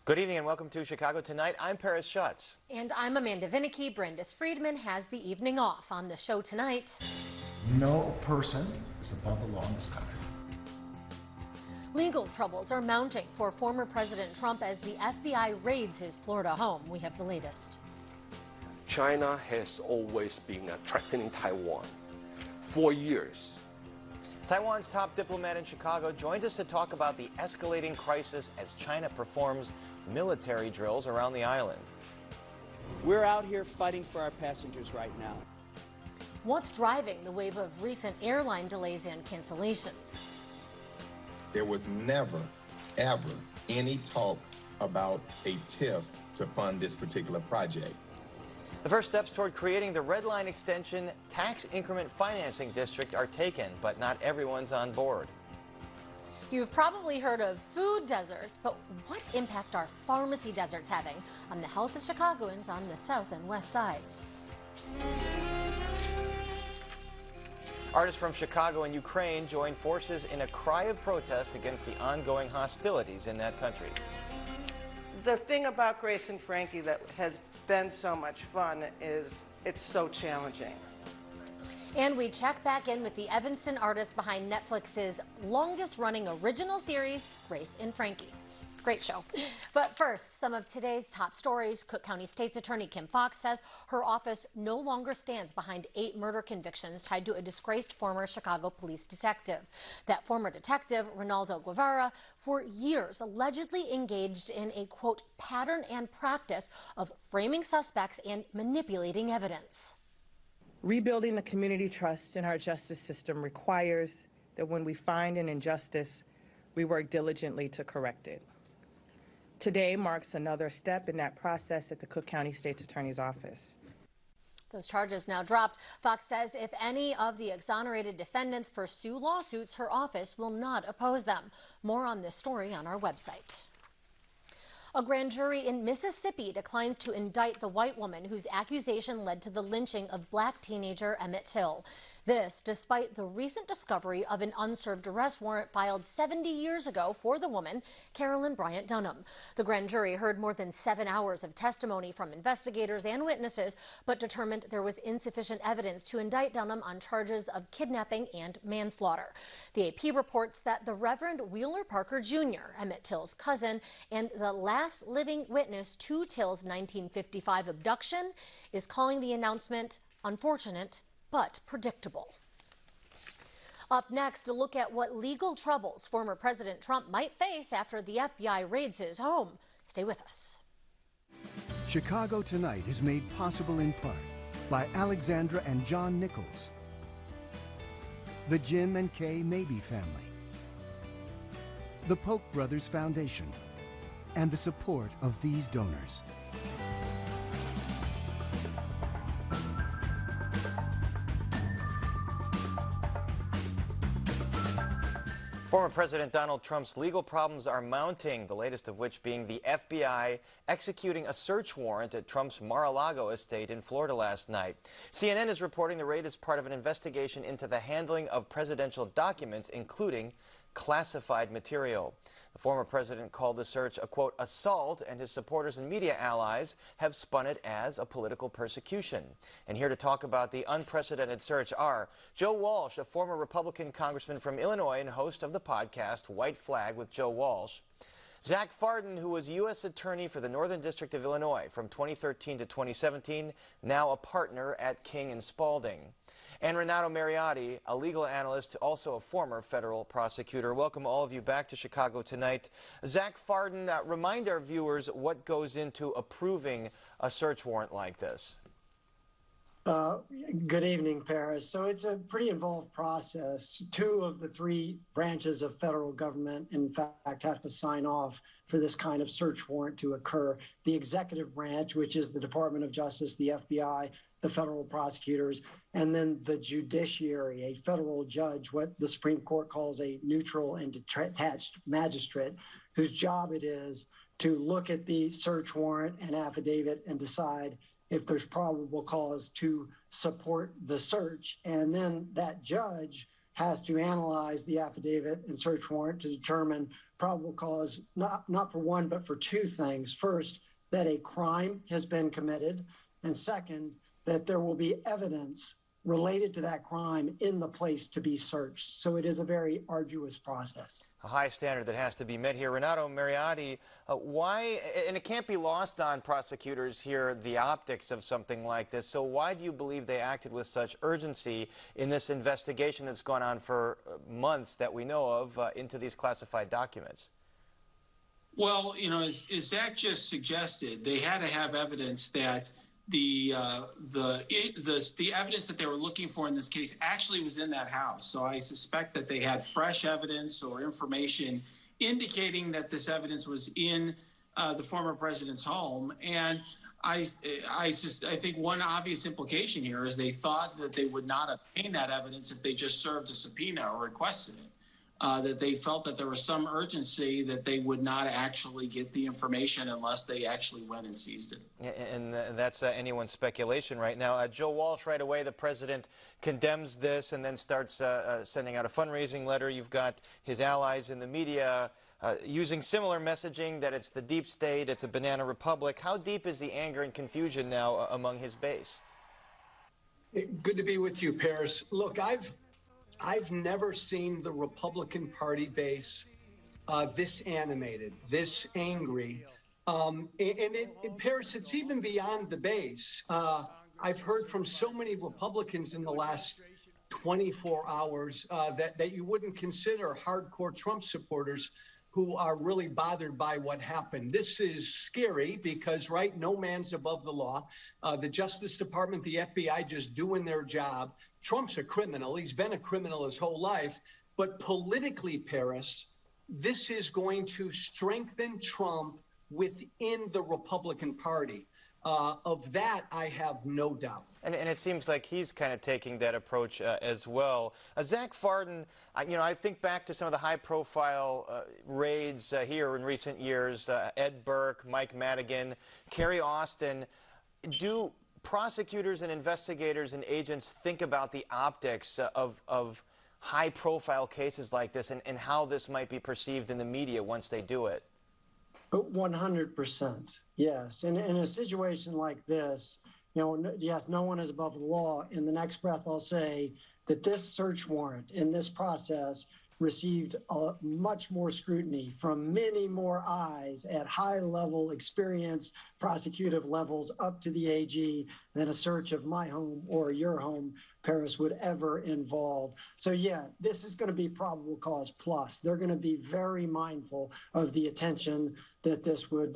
Good evening and welcome to Chicago Tonight. I'm Paris Schutz. And I'm Amanda Vinicky. Brandis Friedman has the evening off. On the show tonight, no person is above the law in this country. Legal troubles are mounting for former President Trump as the FBI raids his Florida home. We have the latest. China has always been threatening Taiwan for years. Taiwan's top diplomat in Chicago joins us to talk about the escalating crisis as China performs military drills around the island. We're out here fighting for our passengers right now. What's driving the wave of recent airline delays and cancellations? There was never, ever any talk about a TIF to fund this particular project. The first steps toward creating the Red Line Extension Tax Increment Financing District are taken, but not everyone's on board. You've probably heard of food deserts, but what impact are pharmacy deserts having on the health of Chicagoans on the south and west sides? Artists from Chicago and Ukraine join forces in a cry of protest against the ongoing hostilities in that country. The thing about Grace and Frankie that has been so much fun is it's so challenging. And we check back in with the Evanston artists behind Netflix's longest-running original series, Grace and Frankie. Great show. But first, some of today's top stories. Cook County State's Attorney Kim Foxx says her office no longer stands behind 8 murder convictions tied to a disgraced former Chicago police detective. That former detective, Ronaldo Guevara, for years allegedly engaged in a, quote, pattern and practice of framing suspects and manipulating evidence. Rebuilding the community trust in our justice system requires that when we find an injustice, we work diligently to correct it. Today marks another step in that process at the Cook County State's Attorney's Office. Those charges now dropped. Fox says if any of the exonerated defendants pursue lawsuits, her office will not oppose them. More on this story on our website. A grand jury in Mississippi declines to indict the white woman whose accusation led to the lynching of black teenager Emmett Till. This, despite the recent discovery of an unserved arrest warrant filed 70 years ago for the woman, Carolyn Bryant Dunham. The grand jury heard more than 7 hours of testimony from investigators and witnesses, but determined there was insufficient evidence to indict Dunham on charges of kidnapping and manslaughter. The AP reports that the Reverend Wheeler Parker Jr., Emmett Till's cousin, and the last living witness to Till's 1955 abduction, is calling the announcement unfortunate but predictable. Up next, a look at what legal troubles former President Trump might face after the FBI raids his home. Stay with us. Chicago Tonight is made possible in part by Alexandra and John Nichols, the Jim and Kay Mabey family, the Polk Brothers Foundation, and the support of these donors. Former President Donald Trump's legal problems are mounting, the latest of which being the FBI executing a search warrant at Trump's Mar-a-Lago estate in Florida last night. CNN is reporting the raid is part of an investigation into the handling of presidential documents, including classified material. The former president called the search a, quote, assault, and his supporters and media allies have spun it as a political persecution. And here to talk about the unprecedented search are Joe Walsh, a former Republican congressman from Illinois and host of the podcast White Flag with Joe Walsh, Zach Fardin, who was U.S. Attorney for the Northern District of Illinois from 2013 to 2017, now a partner at King and Spalding, and Renato Mariotti, a legal analyst, also a former federal prosecutor. Welcome all of you back to Chicago Tonight. Zach Fardin, remind our viewers what goes into approving a search warrant like this. Good evening, Paris. So it's a pretty involved process. 2 of the 3 branches of federal government, in fact, have to sign off for this kind of search warrant to occur. The executive branch, which is the Department of Justice, the FBI, the federal prosecutors, and then the judiciary, a federal judge, what the Supreme Court calls a neutral and detached magistrate, whose job it is to look at the search warrant and affidavit and decide if there's probable cause to support the search. And then that judge has to analyze the affidavit and search warrant to determine probable cause, not for one, but for two things. First, that a crime has been committed, and second, that there will be evidence related to that crime in the place to be searched. So it is a very arduous process. A high standard that has to be met here. Renato Mariotti, why, and it can't be lost on prosecutors here, the optics of something like this, so why do you believe they acted with such urgency in this investigation that's gone on for months that we know of into these classified documents? Well, you know, as Zach just suggested, they had to have evidence that the evidence that they were looking for in this case actually was in that house. So I suspect that they had fresh evidence or information indicating that this evidence was in the former president's home. And I think one obvious implication here is they thought that they would not obtain that evidence if they just served a subpoena or requested it. That they felt that there was some urgency that they would not actually get the information unless they actually went and seized it. And that's anyone's speculation right now. Joe Walsh, right away, the president condemns this and then starts sending out a fundraising letter. You've got his allies in the media using similar messaging that it's the deep state, it's a banana republic. How deep is the anger and confusion now among his base? Good to be with you, Paris. Look, I've never seen the Republican Party base this animated, this angry. Paris, it's even beyond the base. I've heard from so many Republicans in the last 24 hours that you wouldn't consider hardcore Trump supporters who are really bothered by what happened. This is scary because, right, no man's above the law. The Justice Department, the FBI just doing their job. Trump's a criminal. He's been a criminal his whole life. But politically, Paris, this is going to strengthen Trump within the Republican Party. Of that, I have no doubt. And it seems like he's kind of taking that approach as well. Zach Farden, I think back to some of the high-profile raids here in recent years, Ed Burke, Mike Madigan, Kerry Austin. Do prosecutors and investigators and agents think about the optics of high-profile cases like this and how this might be perceived in the media once they do it? 100%, yes. And in a situation like this, yes, no one is above the law. In the next breath, I'll say that this search warrant in this process received much more scrutiny from many more eyes at high-level experience, prosecutive levels up to the AG than a search of my home or your home, Paris, would ever involve. So yeah, this is going to be probable cause plus. They're going to be very mindful of the attention that this would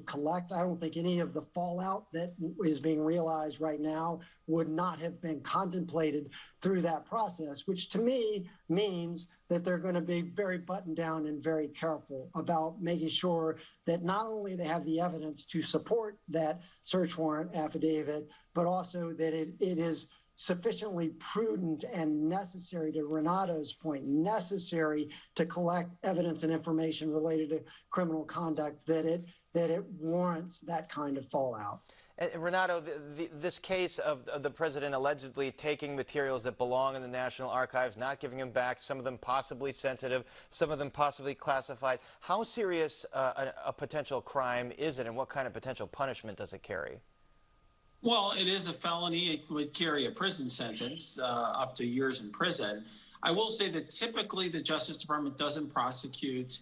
collect. I don't think any of the fallout that is being realized right now would not have been contemplated through that process, which to me means that they're going to be very buttoned down and very careful about making sure that not only they have the evidence to support that search warrant affidavit, but also that it is sufficiently prudent and necessary, to Renato's point, necessary to collect evidence and information related to criminal conduct, that it warrants that kind of fallout. Renato, this case of the president allegedly taking materials that belong in the National Archives, not giving them back, some of them possibly sensitive, some of them possibly classified, how serious a potential crime is it, and what kind of potential punishment does it carry? Well, it is a felony. It would carry a prison sentence, up to years in prison. I will say that typically the Justice Department doesn't prosecute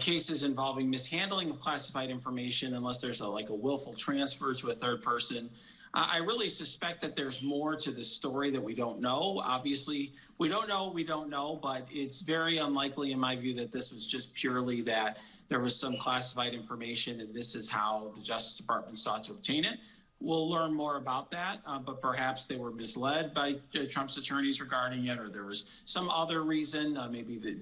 cases involving mishandling of classified information unless there's a willful transfer to a third person. I really suspect that there's more to the story that we don't know. Obviously, we don't know, but it's very unlikely in my view that this was just purely that there was some classified information and this is how the Justice Department sought to obtain it. We'll learn more about that, but perhaps they were misled by Trump's attorneys regarding it, or there was some other reason,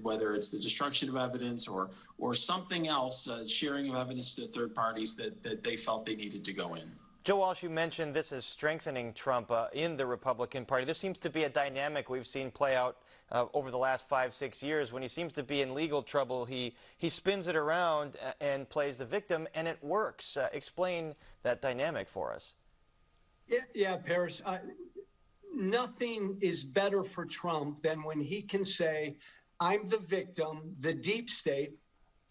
whether it's the destruction of evidence or something else, sharing of evidence to third parties that they felt they needed to go in. Joe Walsh, you mentioned this is strengthening Trump in the Republican Party. This seems to be a dynamic we've seen play out over the last 5-6 years. When he seems to be in legal trouble, he spins it around and plays the victim, and it works. Explain that dynamic for us. Yeah, Paris. nothing is better for Trump than when he can say, I'm the victim, the deep state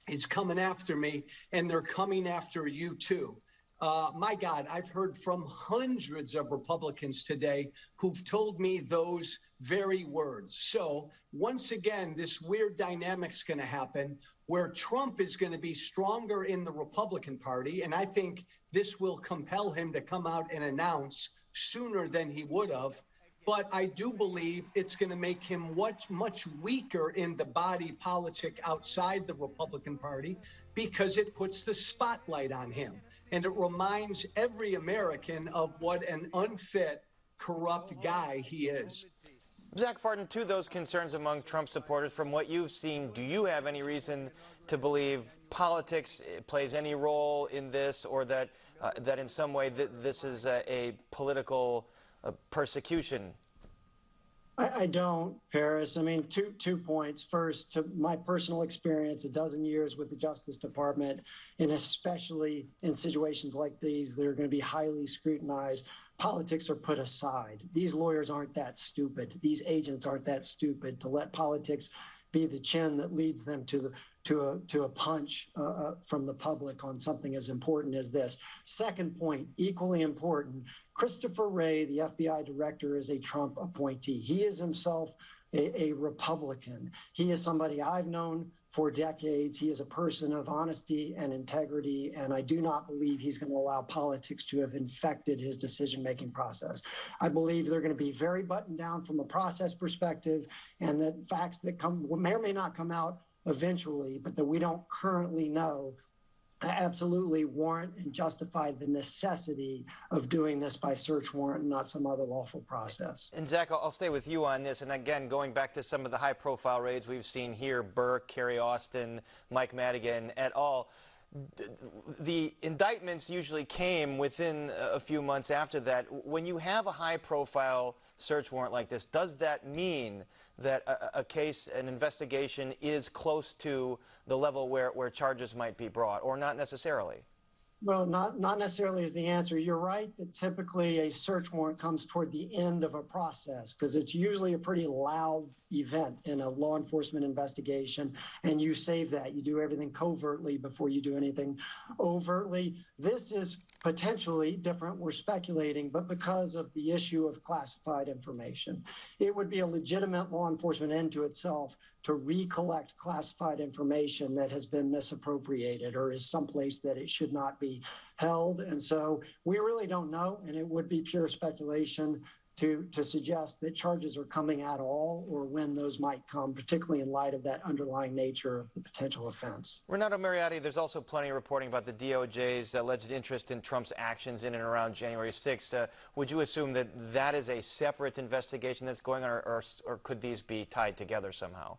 is coming after me, and they're coming after you too. My God, I've heard from hundreds of Republicans today who've told me those very words. So once again, this weird dynamic's going to happen where Trump is going to be stronger in the Republican Party, and I think this will compel him to come out and announce sooner than he would have. But I do believe it's going to make him much weaker in the body politic outside the Republican Party because it puts the spotlight on him. And it reminds every American of what an unfit, corrupt guy he is. Zach Farden, to those concerns among Trump supporters, from what you've seen, do you have any reason to believe politics plays any role in this, or that that in some way this is a political persecution? I don't, Paris. I mean, two points. First, to my personal experience, a dozen years with the Justice Department, and especially in situations like these that are going to be highly scrutinized, politics are put aside. These lawyers aren't that stupid. These agents aren't that stupid to let politics be the chin that leads them to a punch from the public on something as important as this. Second point, equally important, Christopher Wray, the FBI director, is a Trump appointee. He is himself a Republican. He is somebody I've known for decades. He is a person of honesty and integrity, and I do not believe he's going to allow politics to have infected his decision-making process. I believe they're going to be very buttoned down from a process perspective, and that facts that may or may not come out eventually, but that we don't currently know, absolutely warrant and justify the necessity of doing this by search warrant and not some other lawful process. And Zach, I'll stay with you on this. And again, going back to some of the high-profile raids we've seen here, Burke, Kerry Austin, Mike Madigan et al., the indictments usually came within a few months after that. When you have a high-profile search warrant like this, does that mean that a case, an investigation, is close to the level where charges might be brought, or not necessarily? Well, not necessarily is the answer. You're right that typically a search warrant comes toward the end of a process because it's usually a pretty loud event in a law enforcement investigation, and you save that. You do everything covertly before you do anything overtly. This is potentially different. We're speculating, but because of the issue of classified information, it would be a legitimate law enforcement end to itself to recollect classified information that has been misappropriated or is someplace that it should not be held. And so we really don't know, and it would be pure speculation to suggest that charges are coming at all or when those might come, particularly in light of that underlying nature of the potential offense. Renato Mariotti, there's also plenty of reporting about the DOJ's alleged interest in Trump's actions in and around January 6th. Would you assume that that is a separate investigation that's going on, or could these be tied together somehow?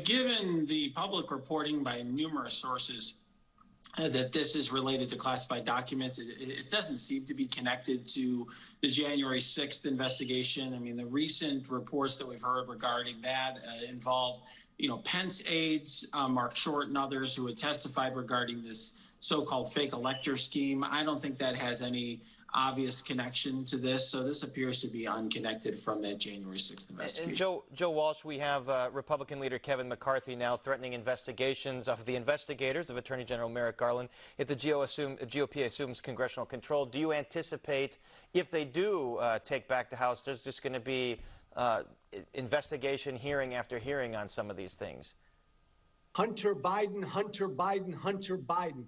Given the public reporting by numerous sources that this is related to classified documents, it doesn't seem to be connected to the January 6th investigation. I mean, the recent reports that we've heard regarding that involve, Pence aides, Mark Short and others who had testified regarding this so-called fake elector scheme. I don't think that has any obvious connection to this, so this appears to be unconnected from that January 6th investigation. And Joe Walsh, we have Republican leader Kevin McCarthy now threatening investigations of the investigators of Attorney General Merrick Garland if the GOP assumes congressional control. Do you anticipate, if they do take back the House, there's just going to be investigation hearing after hearing on some of these things? Hunter Biden, Hunter Biden, Hunter Biden.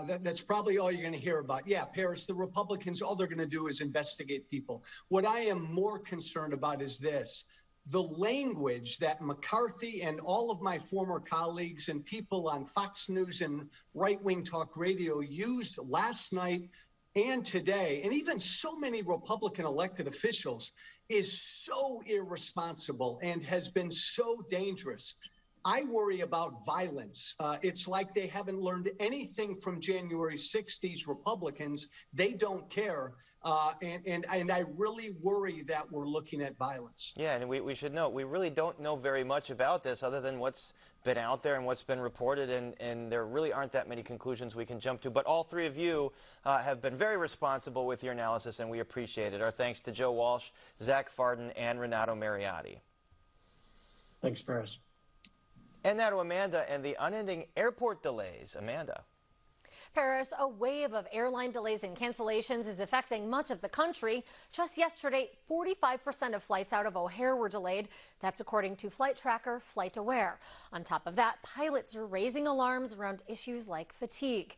That's probably all you're going to hear about. Yeah, Paris, the Republicans, all they're going to do is investigate people. What I am more concerned about is this. The language that McCarthy and all of my former colleagues and people on Fox News and right-wing talk radio used last night and today, and even so many Republican elected officials, is so irresponsible and has been so dangerous. I worry about violence. It's like they haven't learned anything from January 6th, these Republicans. They don't care. And I really worry that we're looking at violence. Yeah, and we should note, we really don't know very much about this other than what's been out there and what's been reported, and there really aren't that many conclusions we can jump to. But all three of you have been very responsible with your analysis, and we appreciate it. Our thanks to Joe Walsh, Zach Farden, and Renato Mariotti. Thanks, Paris. And now to Amanda and the unending airport delays. Amanda. Paris, a wave of airline delays and cancellations is affecting much of the country. Just yesterday, 45% of flights out of O'Hare were delayed. That's according to flight tracker FlightAware. On top of that, pilots are raising alarms around issues like fatigue.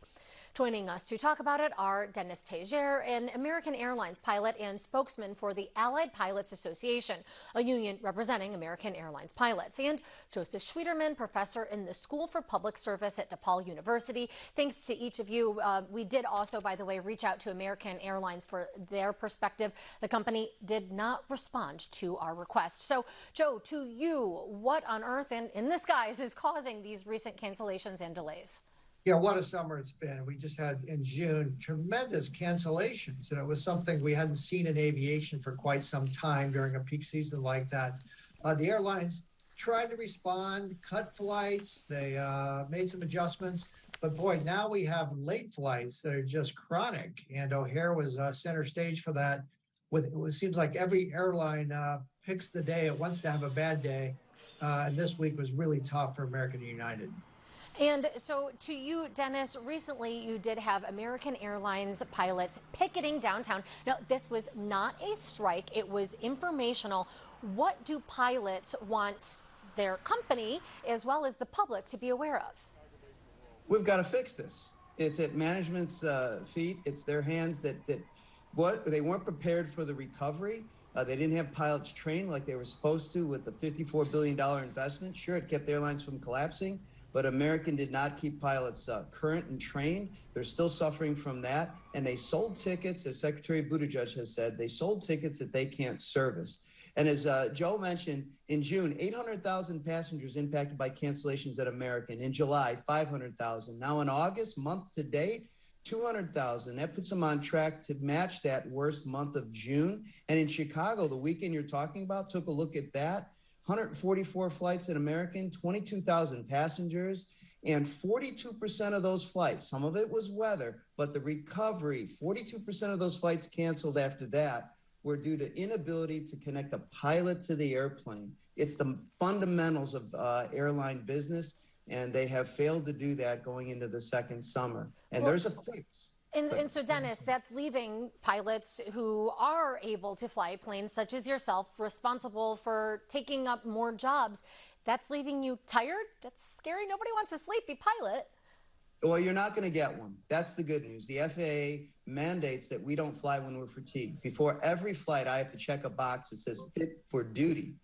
Joining us to talk about it are Dennis Teger, an American Airlines pilot and spokesman for the Allied Pilots Association, a union representing American Airlines pilots, and Joseph Schwieterman, professor in the School for Public Service at DePaul University. Thanks to each of you. We did also, by the way, reach out to American Airlines for their perspective. The company did not respond to our request. So, Joe, to you, what on earth and in the skies is causing these recent cancellations and delays? Yeah, what a summer it's been. We just had in June tremendous cancellations, and it was something we hadn't seen in aviation for quite some time during a peak season like that. The airlines tried to respond, cut flights, they made some adjustments, but boy, now we have late flights that are just chronic, and O'Hare was center stage for that. It seems like every airline picks the day it wants to have a bad day, and this week was really tough for American and United. And so to you, Dennis, recently you did have American Airlines pilots picketing downtown. Now, this was not a strike. It was informational. What do pilots want their company as well as the public to be aware of? We've got to fix this. It's at management's feet. It's their hands that they weren't prepared for the recovery. They didn't have pilots trained like they were supposed to with the $54 billion investment. Sure, it kept airlines from collapsing, but American did not keep pilots current and trained. They're still suffering from that. And they sold tickets, as Secretary Buttigieg has said, they sold tickets that they can't service. And as Joe mentioned, in June, 800,000 passengers impacted by cancellations at American. In July, 500,000. Now in August, month to date, 200,000. That puts them on track to match that worst month of June. And in Chicago, the weekend you're talking about, took a look at that. 144 flights at American, 22,000 passengers, and 42% of those flights, some of it was weather, but the recovery, 42% of those flights canceled after that were due to inability to connect a pilot to the airplane. It's the fundamentals of airline business, and they have failed to do that going into the second summer. And there's a fix. And so, Dennis, that's leaving pilots who are able to fly planes, such as yourself, responsible for taking up more jobs. That's leaving you tired? That's scary. Nobody wants a sleepy pilot. Well, you're not going to get one. That's the good news. The FAA mandates that we don't fly when we're fatigued. Before every flight, I have to check a box that says fit for duty.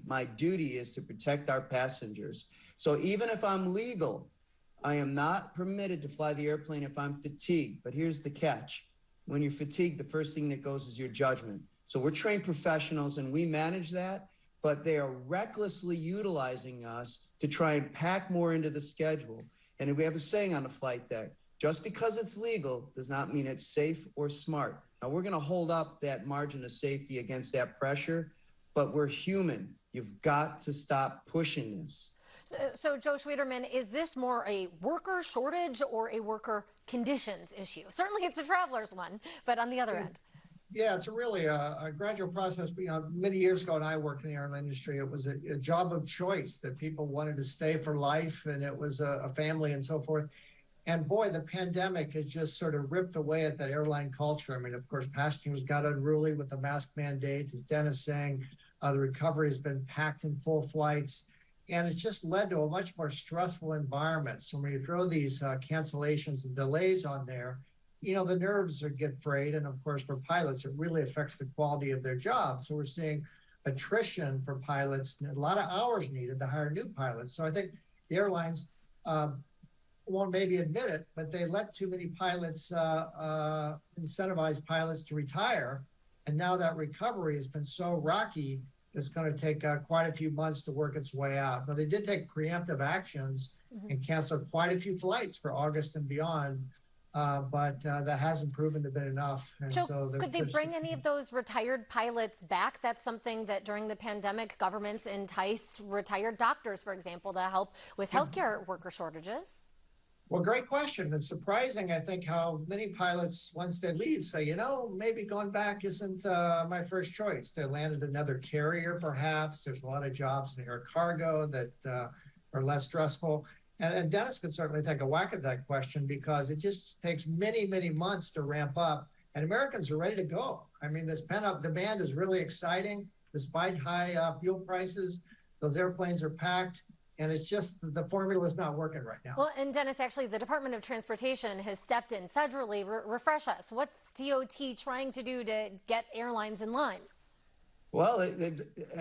My duty is to protect our passengers. So even if I'm legal, I am not permitted to fly the airplane if I'm fatigued. But here's the catch. When you're fatigued, the first thing that goes is your judgment. So we're trained professionals and we manage that, but they are recklessly utilizing us to try and pack more into the schedule. And we have a saying on the flight deck, just because it's legal does not mean it's safe or smart. Now we're going to hold up that margin of safety against that pressure, but we're human. You've got to stop pushing this. So, Joe Schwieterman, is this more a worker shortage or a worker conditions issue? Certainly it's a traveler's one, but on the other end. Yeah, it's really a gradual process. Many years ago when I worked in the airline industry, it was a job of choice that people wanted to stay for life, and it was a family and so forth. And boy, the pandemic has just sort of ripped away at that airline culture. I mean, of course, passengers got unruly with the mask mandate. As Dennis saying, the recovery has been packed in full flights. And it's just led to a much more stressful environment. So when you throw these cancellations and delays on there, the nerves get frayed. And of course, for pilots, it really affects the quality of their job. So we're seeing attrition for pilots, and a lot of hours needed to hire new pilots. So I think the airlines won't maybe admit it, but they let too many pilots, incentivize pilots to retire. And now that recovery has been so rocky, it's going to take quite a few months to work its way out. But they did take preemptive actions and cancel quite a few flights for August and beyond. But that hasn't proven to be enough. And Joe, so could they bring any of those retired pilots back? That's something that during the pandemic, governments enticed retired doctors, for example, to help with healthcare worker shortages. Well, great question. It's surprising, I think, how many pilots, once they leave, say, you know, maybe going back isn't my first choice. They landed another carrier, perhaps. There's a lot of jobs in air cargo that are less stressful. And Dennis could certainly take a whack at that question because it just takes many, many months to ramp up. And Americans are ready to go. I mean, this pent-up demand is really exciting. Despite high fuel prices, those airplanes are packed. And it's just the formula is not working right now. Well, and Dennis, actually, the Department of Transportation has stepped in federally. Refresh us. What's DOT trying to do to get airlines in line? Well,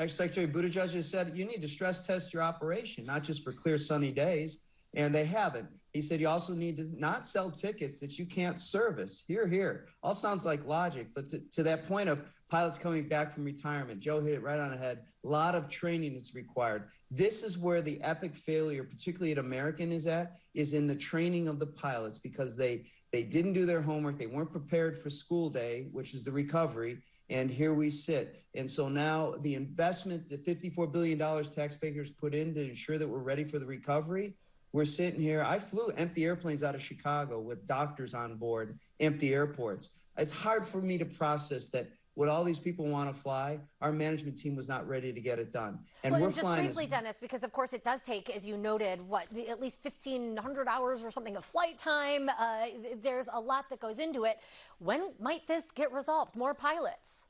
Secretary Buttigieg has said you need to stress test your operation, not just for clear sunny days. And they haven't. He said you also need to not sell tickets that you can't service. Hear, hear. All sounds like logic, but to that point of pilots coming back from retirement, Joe hit it right on the head. A lot of training is required. This is where the epic failure, particularly at American, is in the training of the pilots because they didn't do their homework. They weren't prepared for school day, which is the recovery. And here we sit. And so now the investment, the $54 billion taxpayers put in to ensure that we're ready for the recovery, we're sitting here. I flew empty airplanes out of Chicago with doctors on board, empty airports. It's hard for me to process that what all these people want to fly, our management team was not ready to get it done. And well, we're and just flying briefly, Dennis, because of course it does take, as you noted, at least 1,500 hours or something of flight time. There's a lot that goes into it. When might this get resolved? More pilots?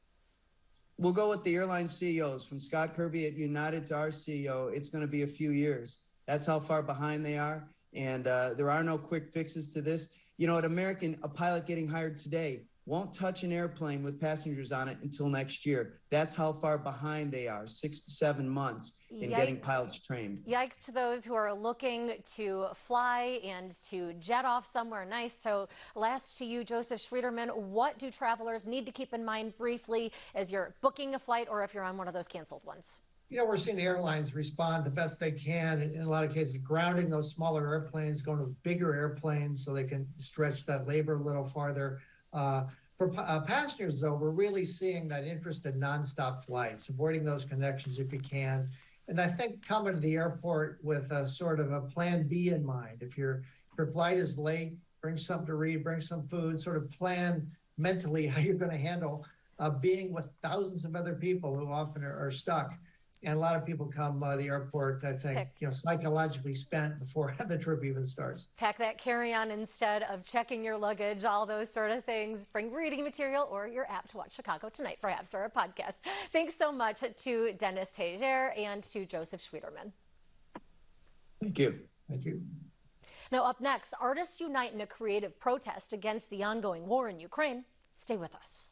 We'll go with the airline CEOs, from Scott Kirby at United to our CEO. It's going to be a few years. That's how far behind they are. And there are no quick fixes to this. You know, at American, a pilot getting hired today won't touch an airplane with passengers on it until next year. That's how far behind they are, 6 to 7 months in getting pilots trained. Yikes to those who are looking to fly and to jet off somewhere nice. So last to you, Joseph Schwederman, what do travelers need to keep in mind briefly as you're booking a flight or if you're on one of those canceled ones? You know, we're seeing airlines respond the best they can. In a lot of cases, grounding those smaller airplanes, going to bigger airplanes so they can stretch that labor a little farther. For passengers, though, we're really seeing that interest in nonstop flights, avoiding those connections if you can. And I think coming to the airport with a sort of a plan B in mind. If your flight is late, bring something to read, bring some food, sort of plan mentally how you're going to handle being with thousands of other people who often are stuck. And a lot of people come to the airport, I think, psychologically spent before the trip even starts. Pack that carry-on instead of checking your luggage, all those sort of things. Bring reading material or your app to watch Chicago Tonight, perhaps, or a podcast. Thanks so much to Dennis Tejer and to Joseph Schwederman. Thank you. Thank you. Now, up next, artists unite in a creative protest against the ongoing war in Ukraine. Stay with us.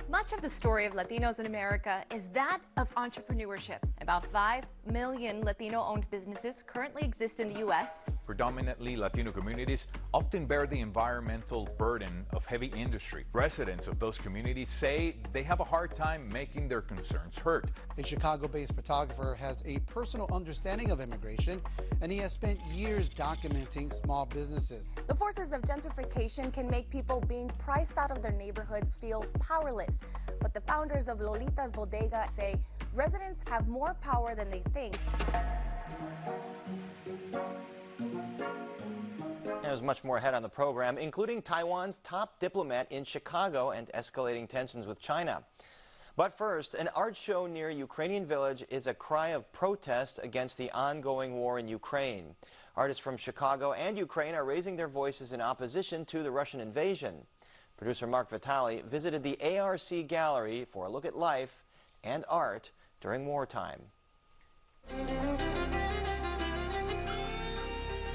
Much of the story of Latinos in America is that of entrepreneurship. About 5 million Latino-owned businesses currently exist in the U.S. Predominantly Latino communities often bear the environmental burden of heavy industry. Residents of those communities say they have a hard time making their concerns heard. A Chicago-based photographer has a personal understanding of immigration, and he has spent years documenting small businesses. The forces of gentrification can make people being priced out of their neighborhoods feel powerless. But the founders of Lolita's Bodega say residents have more power than they think. There's much more ahead on the program, including Taiwan's top diplomat in Chicago and escalating tensions with China. But first, an art show near a Ukrainian village is a cry of protest against the ongoing war in Ukraine. Artists from Chicago and Ukraine are raising their voices in opposition to the Russian invasion. Producer Mark Vitale visited the ARC Gallery for a look at life and art during wartime.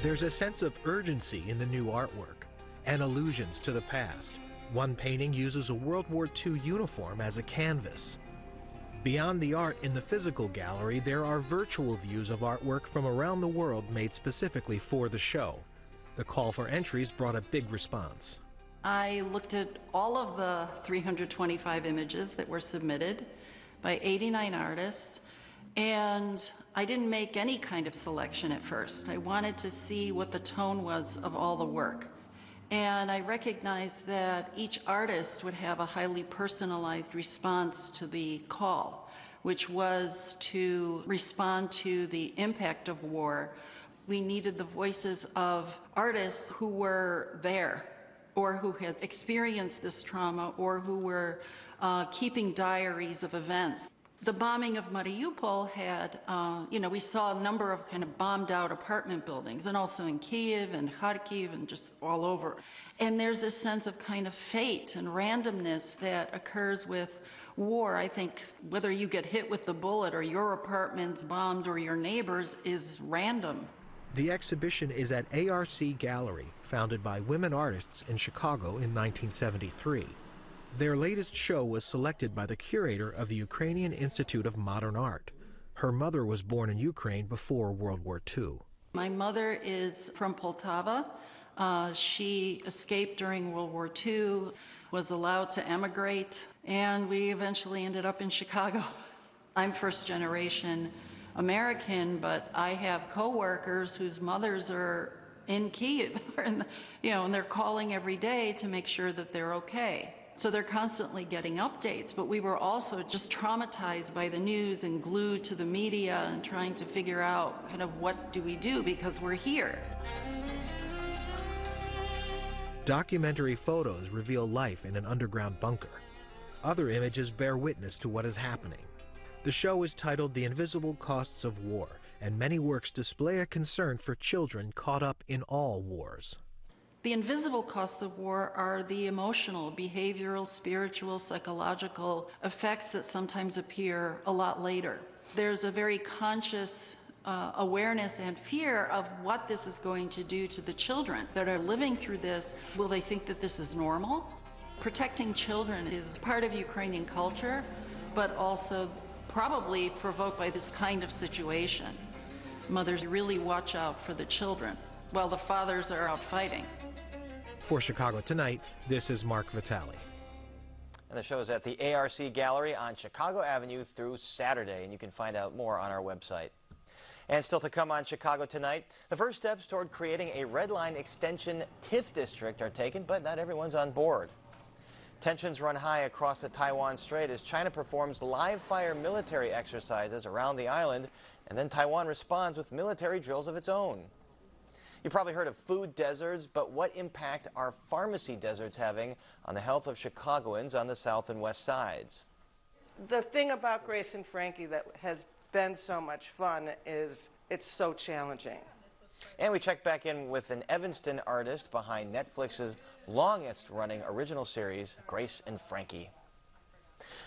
There's a sense of urgency in the new artwork and allusions to the past. One painting uses a World War II uniform as a canvas. Beyond the art in the physical gallery, there are virtual views of artwork from around the world made specifically for the show. The call for entries brought a big response. I looked at all of the 325 images that were submitted. by 89 artists. And I didn't make any kind of selection at first. I wanted to see what the tone was of all the work. And I recognized that each artist would have a highly personalized response to the call, which was to respond to the impact of war. We needed the voices of artists who were there, or who had experienced this trauma, or who were keeping diaries of events. The bombing of Mariupol had, we saw a number of kind of bombed out apartment buildings, and also in Kyiv and Kharkiv and just all over. And there's this sense of kind of fate and randomness that occurs with war. I think whether you get hit with the bullet or your apartment's bombed or your neighbor's is random. The exhibition is at ARC Gallery, founded by women artists in Chicago in 1973. Their latest show was selected by the curator of the Ukrainian Institute of Modern Art. Her mother was born in Ukraine before World War II. My mother is from Poltava. She escaped during World War II, was allowed to emigrate, and we eventually ended up in Chicago. I'm first generation American, but I have coworkers whose mothers are in Kyiv, and they're calling every day to make sure that they're okay. So they're constantly getting updates, but we were also just traumatized by the news and glued to the media and trying to figure out kind of what do we do because we're here. Documentary photos reveal life in an underground bunker. Other images bear witness to what is happening. The show is titled The Invisible Costs of War, and many works display a concern for children caught up in all wars. The invisible costs of war are the emotional, behavioral, spiritual, psychological effects that sometimes appear a lot later. There's a very conscious awareness and fear of what this is going to do to the children that are living through this. Will they think that this is normal? Protecting children is part of Ukrainian culture, but also probably provoked by this kind of situation. Mothers really watch out for the children while the fathers are out fighting. For Chicago Tonight, this is Mark Vitale. And the show is at the ARC Gallery on Chicago Avenue through Saturday, and you can find out more on our website. And still to come on Chicago Tonight, the first steps toward creating a Red Line Extension TIF district are taken, but not everyone's on board. Tensions run high across the Taiwan Strait as China performs live-fire military exercises around the island, and then Taiwan responds with military drills of its own. You probably heard of food deserts, but what impact are pharmacy deserts having on the health of Chicagoans on the south and west sides? The thing about Grace and Frankie that has been so much fun is it's so challenging. And we check back in with an Evanston artist behind Netflix's longest-running original series, Grace and Frankie.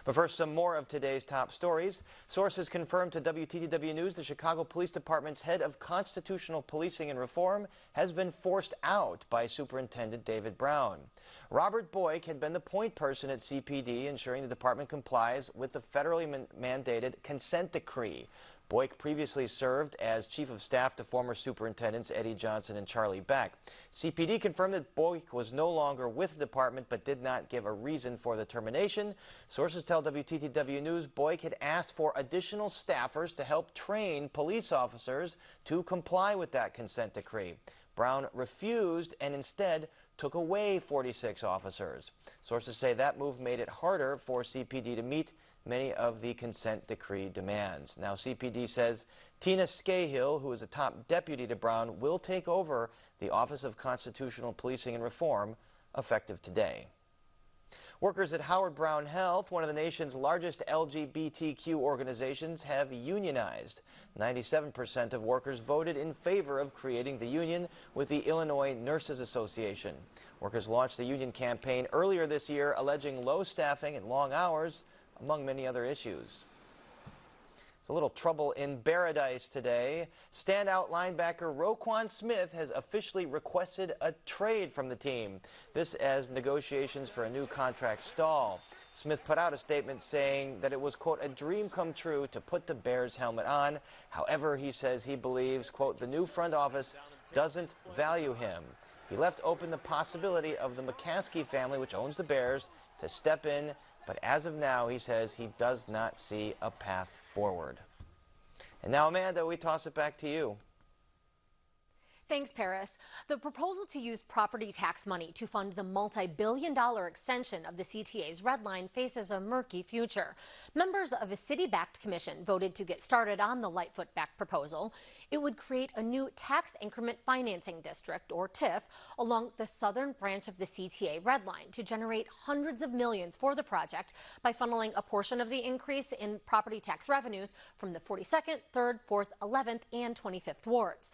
But first, some more of today's top stories. Sources confirmed to WTTW News the Chicago Police Department's head of constitutional policing and reform has been forced out by Superintendent David Brown. Robert Boyk had been the point person at CPD, ensuring the department complies with the federally mandated consent decree. Boyk previously served as chief of staff to former superintendents Eddie Johnson and Charlie Beck. CPD confirmed that Boyk was no longer with the department but did not give a reason for the termination. Sources tell WTTW News Boyk had asked for additional staffers to help train police officers to comply with that consent decree. Brown refused and instead took away 46 officers. Sources say that move made it harder for CPD to meet many of the consent decree demands. Now, CPD says Tina Scahill, who is a top deputy to Brown, will take over the Office of Constitutional Policing and Reform effective today. Workers at Howard Brown Health, one of the nation's largest LGBTQ organizations, have unionized. 97% of workers voted in favor of creating the union with the Illinois Nurses Association. Workers launched the union campaign earlier this year, alleging low staffing and long hours, among many other issues. There's a little trouble in Paradise today. Standout linebacker Roquan Smith has officially requested a trade from the team. This as negotiations for a new contract stall. Smith put out a statement saying that it was, quote, a dream come true to put the Bears helmet on. However, he says he believes, quote, the new front office doesn't value him. He left open the possibility of the McCaskey family, which owns the Bears, to step in, but as of now, he says he does not see a path forward. And now, Amanda, we toss it back to you. Thanks, Paris. The proposal to use property tax money to fund the multi-billion-dollar extension of the CTA's Red Line faces a murky future. Members of a city-backed commission voted to get started on the Lightfoot-backed proposal. It would create a new tax increment financing district, or TIF, along the southern branch of the CTA Red Line to generate hundreds of millions for the project by funneling a portion of the increase in property tax revenues from the 42nd, 3rd, 4th, 11th, and 25th wards.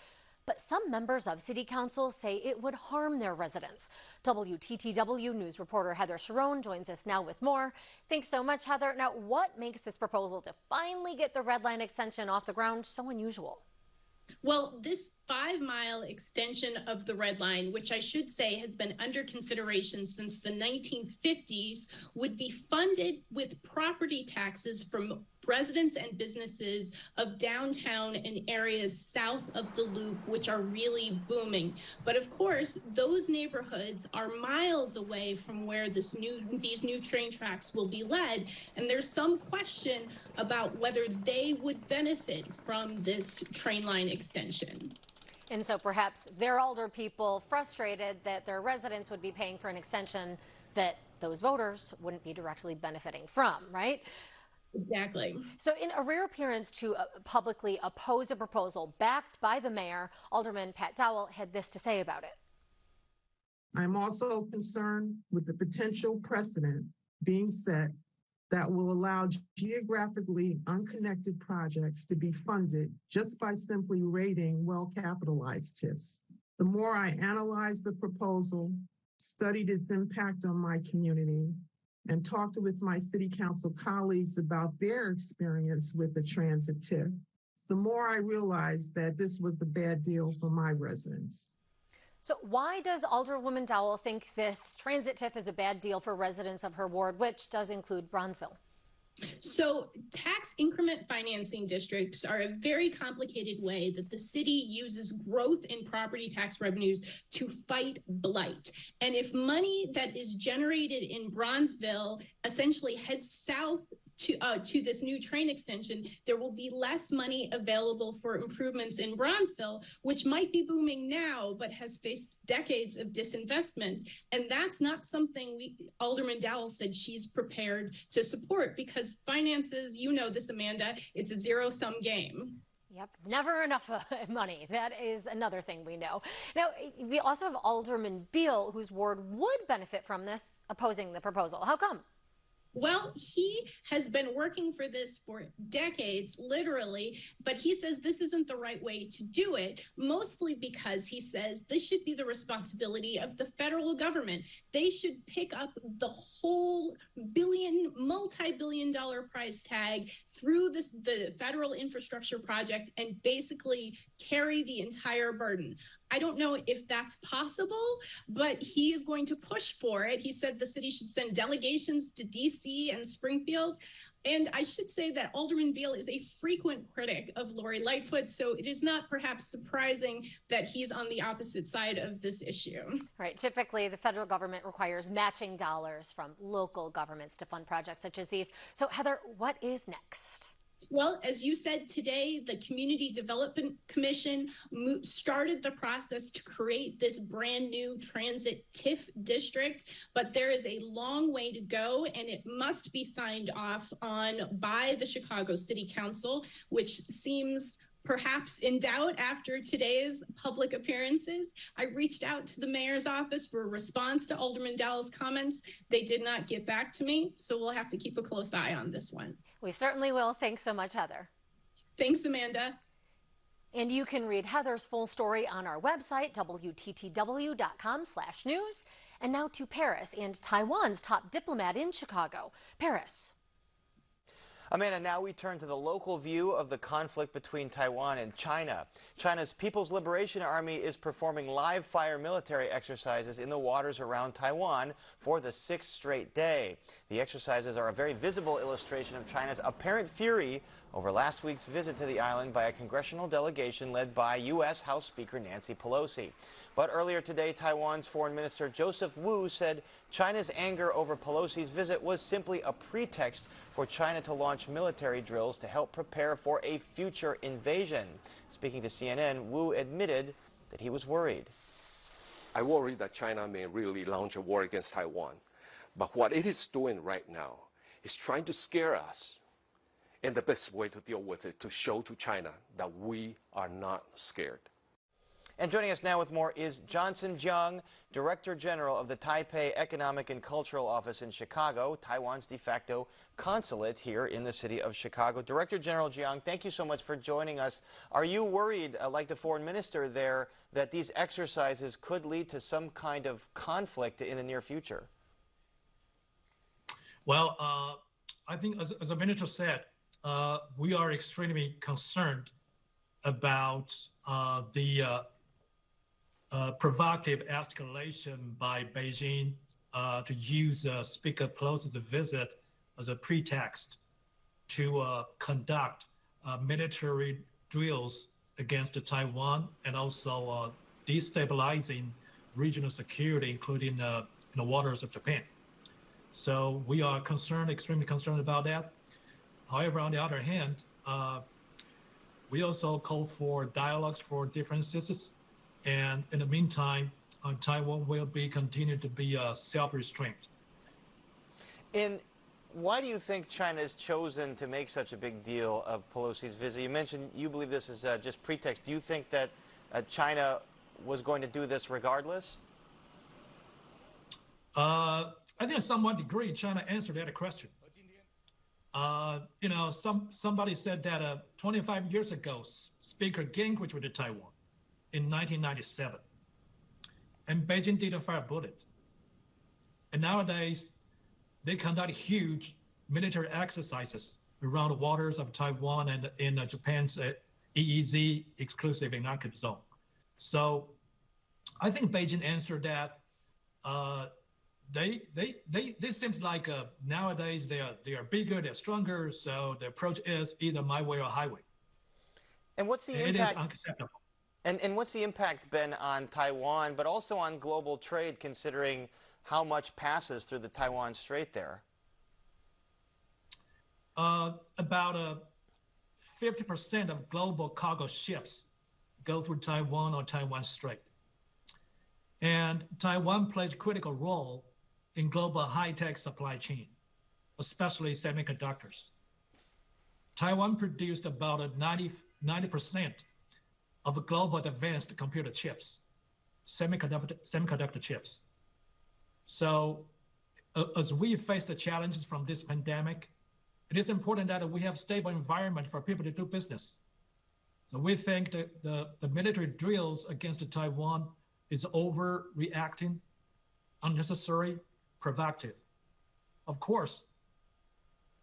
But some members of City Council say it would harm their residents. WTTW News reporter Heather Sharon joins us now with more. Thanks so much, Heather. Now, what makes this proposal to finally get the Red Line extension off the ground so unusual? Well, this 5-mile extension of the Red Line, which I should say has been under consideration since the 1950s, would be funded with property taxes from residents and businesses of downtown and areas south of the Loop, which are really booming. But of course, those neighborhoods are miles away from where these new train tracks will be led, and there's some question about whether they would benefit from this train line extension. And so perhaps their older people frustrated that their residents would be paying for an extension that those voters wouldn't be directly benefiting from, right? Exactly. So in a rare appearance to publicly oppose a proposal backed by the mayor, Alderman Pat Dowell had this to say about it. I'm also concerned with the potential precedent being set that will allow geographically unconnected projects to be funded just by simply rating well-capitalized TIFs. The more I analyzed the proposal, studied its impact on my community, and talked with my city council colleagues about their experience with the transit TIF, the more I realized that this was a bad deal for my residents. So why does Alderwoman Dowell think this transit TIF is a bad deal for residents of her ward, which does include Bronzeville? So tax increment financing districts are a very complicated way that the city uses growth in property tax revenues to fight blight. And if money that is generated in Bronzeville essentially heads south to this new train extension, there will be less money available for improvements in Bronzeville, which might be booming now, but has faced decades of disinvestment. And that's not something Alderman Dowell said she's prepared to support, because finances, you know this, Amanda, it's a zero-sum game. Yep, never enough money. That is another thing we know. Now, we also have Alderman Beal, whose ward would benefit from this, opposing the proposal. How come? Well, he has been working for this for decades, literally, but he says this isn't the right way to do it, mostly because he says this should be the responsibility of the federal government. They should pick up the whole multi-billion-dollar price tag through the federal infrastructure project and basically carry the entire burden. I don't know if that's possible, but he is going to push for it. He said the city should send delegations to DC and Springfield. And I should say that Alderman Beal is a frequent critic of Lori Lightfoot, so it is not perhaps surprising that he's on the opposite side of this issue. Right. Typically, the federal government requires matching dollars from local governments to fund projects such as these. So, Heather, what is next? Well, as you said today, the Community Development Commission started the process to create this brand new transit TIF district, but there is a long way to go, and it must be signed off on by the Chicago City Council, which seems perhaps in doubt after today's public appearances. I reached out to the mayor's office for a response to Alderman Dowell's comments. They did not get back to me, so we'll have to keep a close eye on this one. We certainly will. Thanks so much, Heather. Thanks, Amanda. And you can read Heather's full story on our website, WTTW.com/news. And now to Paris and Taiwan's top diplomat in Chicago. Paris. Amanda, now we turn to the local view of the conflict between Taiwan and China. China's People's Liberation Army is performing live fire military exercises in the waters around Taiwan for the 6th straight day. The exercises are a very visible illustration of China's apparent fury over last week's visit to the island by a congressional delegation led by U.S. House Speaker Nancy Pelosi. But earlier today, Taiwan's Foreign Minister Joseph Wu said China's anger over Pelosi's visit was simply a pretext for China to launch military drills to help prepare for a future invasion. Speaking to CNN, Wu admitted that he was worried. I worry that China may really launch a war against Taiwan. But what it is doing right now is trying to scare us. And the best way to deal with it, to show to China that we are not scared. And joining us now with more is Johnson Jiang, Director General of the Taipei Economic and Cultural Office in Chicago, Taiwan's de facto consulate here in the city of Chicago. Director General Jiang, thank you so much for joining us. Are you worried, like the foreign minister there, that these exercises could lead to some kind of conflict in the near future? Well, I think as the minister said, we are extremely concerned about the provocative escalation by Beijing to use Speaker Pelosi's visit as a pretext to conduct military drills against Taiwan and also destabilizing regional security, including in the waters of Japan. So we are concerned, extremely concerned about that. However, on the other hand, we also call for dialogues for differences. And in the meantime, Taiwan will continue to be self-restrained. And why do you think China has chosen to make such a big deal of Pelosi's visit? You mentioned you believe this is just pretext. Do you think that China was going to do this regardless? I think to some degree, China answered that question. You know, somebody said that 25 years ago, Speaker Gingrich went to Taiwan in 1997, and Beijing didn't fire a bullet. And nowadays, they conduct huge military exercises around the waters of Taiwan and in Japan's EEZ, exclusive economic zone. So I think Beijing answered that. They seems like nowadays they are bigger, they're stronger. So the approach is either my way or highway. And what's the impact? It is unacceptable. And what's the impact been on Taiwan, but also on global trade, considering how much passes through the Taiwan Strait there? About 50% of global cargo ships go through Taiwan or Taiwan Strait. And Taiwan plays a critical role in global high-tech supply chain, especially semiconductors. Taiwan produced about 90% of global advanced computer chips, semiconductor chips. So as we face the challenges from this pandemic, it is important that we have a stable environment for people to do business. So we think that the military drills against Taiwan is overreacting, unnecessary, provocative. Of course,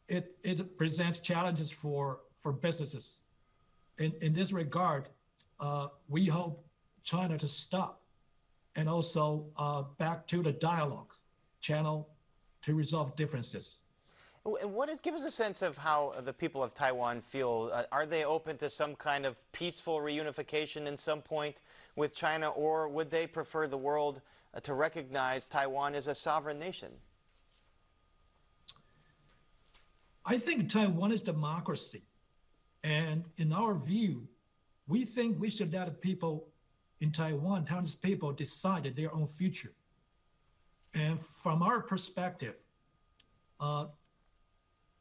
it presents challenges for businesses. In this regard, we hope China to stop and also back to the dialogue channel to resolve differences. Give us a sense of how the people of Taiwan feel. Are they open to some kind of peaceful reunification in some point with China, or would they prefer the world to recognize Taiwan as a sovereign nation? I think Taiwan is democracy. And in our view, we think we should let the people in Taiwan, Taiwanese people, decide their own future. And from our perspective,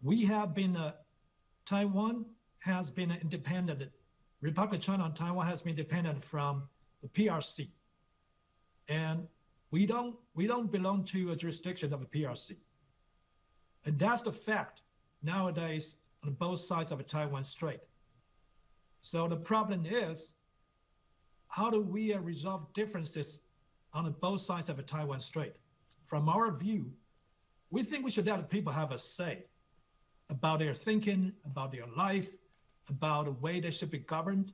we have been, Taiwan has been independent. Republic of China and Taiwan has been independent from the PRC. And we don't belong to a jurisdiction of a PRC. And that's the fact nowadays on both sides of the Taiwan Strait. So the problem is, how do we resolve differences on both sides of the Taiwan Strait? From our view, we think we should let the people have a say. about their thinking, about their life, about the way they should be governed.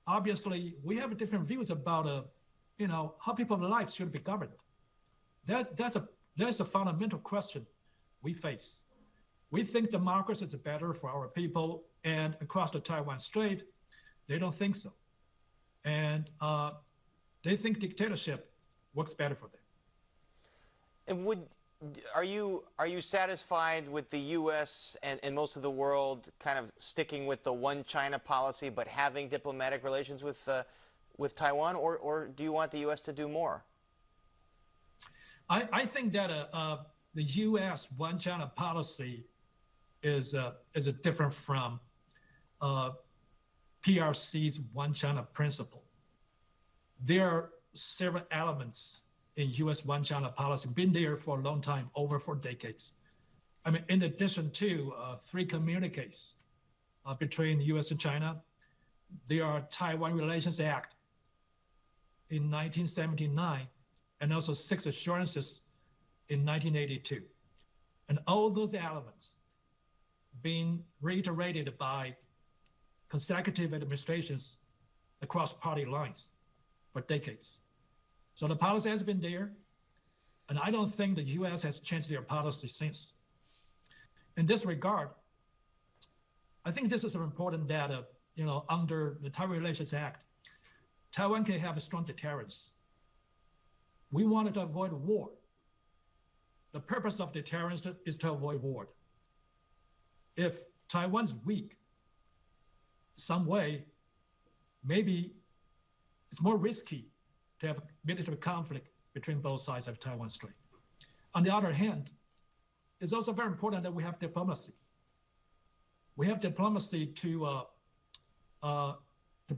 Obviously, we have different views about, how people's lives should be governed. That's a fundamental question we face. We think democracy is better for our people, and across the Taiwan Strait, they don't think so. And they think dictatorship works better for them. And are you satisfied with the U.S. and most of the world kind of sticking with the one China policy, but having diplomatic relations with Taiwan, or do you want the U.S. to do more? I think that the U.S. one China policy is different from PRC's one China principle. There are several elements in U.S. one China policy, been there for a long time, over 4 decades. I mean, in addition to 3 communiques between the U.S. and China, there are Taiwan Relations Act in 1979, and also 6 assurances in 1982. And all those elements being reiterated by consecutive administrations across party lines for decades. So the policy has been there, and I don't think the U.S. has changed their policy since. In this regard, I think this is important that, under the Taiwan Relations Act, Taiwan can have a strong deterrence. We wanted to avoid war. The purpose of deterrence is to avoid war. If Taiwan's weak, some way, maybe it's more risky to have military conflict between both sides of Taiwan Strait. On the other hand, it's also very important that we have diplomacy. We have diplomacy to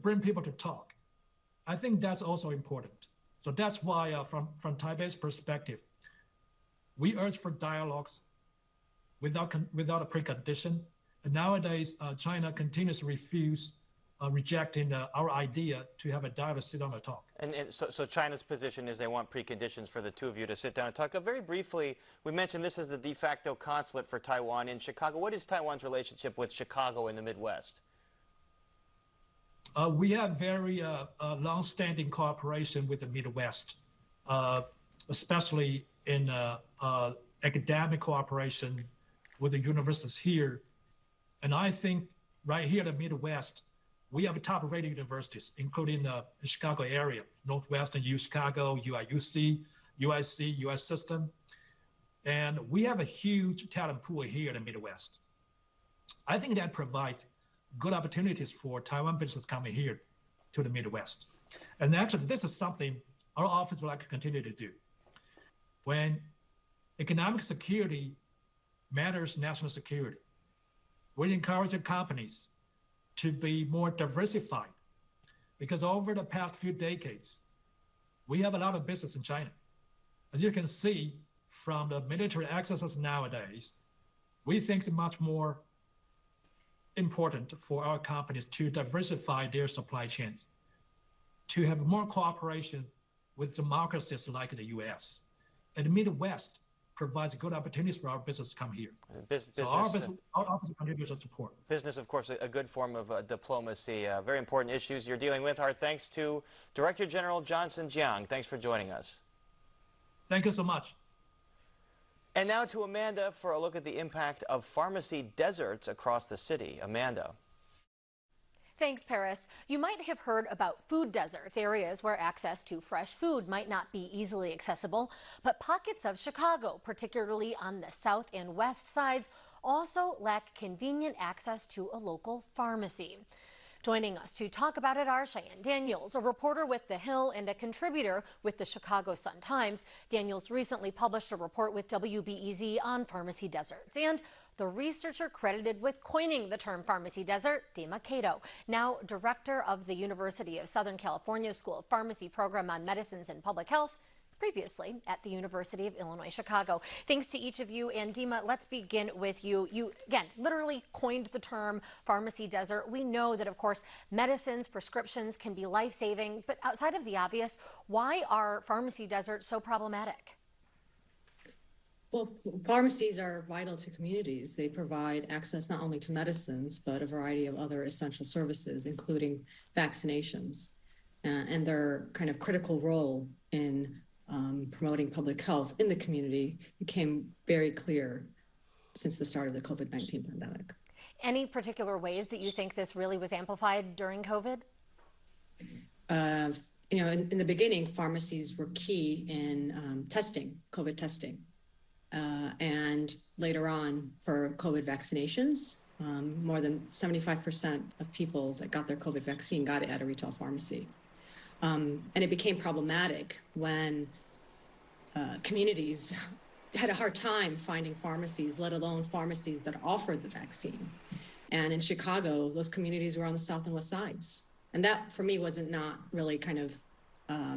bring people to talk. I think that's also important. So that's why, from Taipei's perspective, we urge for dialogues without a precondition. And nowadays, China continues to refuse, rejecting our idea to have a dialogue, sit down and talk. And so China's position is they want preconditions for the two of you to sit down and talk. Very briefly, we mentioned this is the de facto consulate for Taiwan in Chicago. What is Taiwan's relationship with Chicago in the Midwest? We have very long-standing cooperation with the Midwest, especially in academic cooperation with the universities here. And I think right here in the Midwest, we have top-rated universities, including the Chicago area, Northwestern U Chicago, UIUC, UIC, US System. And we have a huge talent pool here in the Midwest. I think that provides good opportunities for Taiwan business coming here to the Midwest. And actually, this is something our office would like to continue to do. When economic security matters national security, we encourage companies to be more diversified, because over the past few decades, we have a lot of business in China. As you can see from the military accesses nowadays, we think it's much more important for our companies to diversify their supply chains, to have more cooperation with democracies like the US. And the Midwest provides good opportunities for our business to come here. So our office continues to support. Business, of course, a good form of diplomacy. Very important issues you're dealing with. Our thanks to Director General Johnson Jiang. Thanks for joining us. Thank you so much. And now to Amanda for a look at the impact of pharmacy deserts across the city. Amanda. Thanks, Paris. You might have heard about food deserts, areas where access to fresh food might not be easily accessible. But pockets of Chicago, particularly on the south and west sides, also lack convenient access to a local pharmacy. Joining us to talk about it are Cheyenne Daniels, a reporter with The Hill and a contributor with the Chicago Sun-Times. Daniels recently published a report with WBEZ on pharmacy deserts. And the researcher credited with coining the term pharmacy desert, Dima Cato, now director of the University of Southern California School of Pharmacy Program on Medicines and Public Health, previously at the University of Illinois, Chicago. Thanks to each of you. And Dima, let's begin with you. You, again, literally coined the term pharmacy desert. We know that, of course, medicines, prescriptions can be life-saving, but outside of the obvious, why are pharmacy deserts so problematic? Well, pharmacies are vital to communities. They provide access not only to medicines, but a variety of other essential services, including vaccinations. And their kind of critical role in promoting public health in the community became very clear since the start of the COVID-19 pandemic. Any particular ways that you think this really was amplified during COVID? In the beginning, pharmacies were key in testing, COVID testing. And later on, for COVID vaccinations, more than 75% of people that got their COVID vaccine got it at a retail pharmacy. And it became problematic when communities had a hard time finding pharmacies, let alone pharmacies that offered the vaccine. And in Chicago, those communities were on the south and west sides. And that, for me, wasn't not really kind of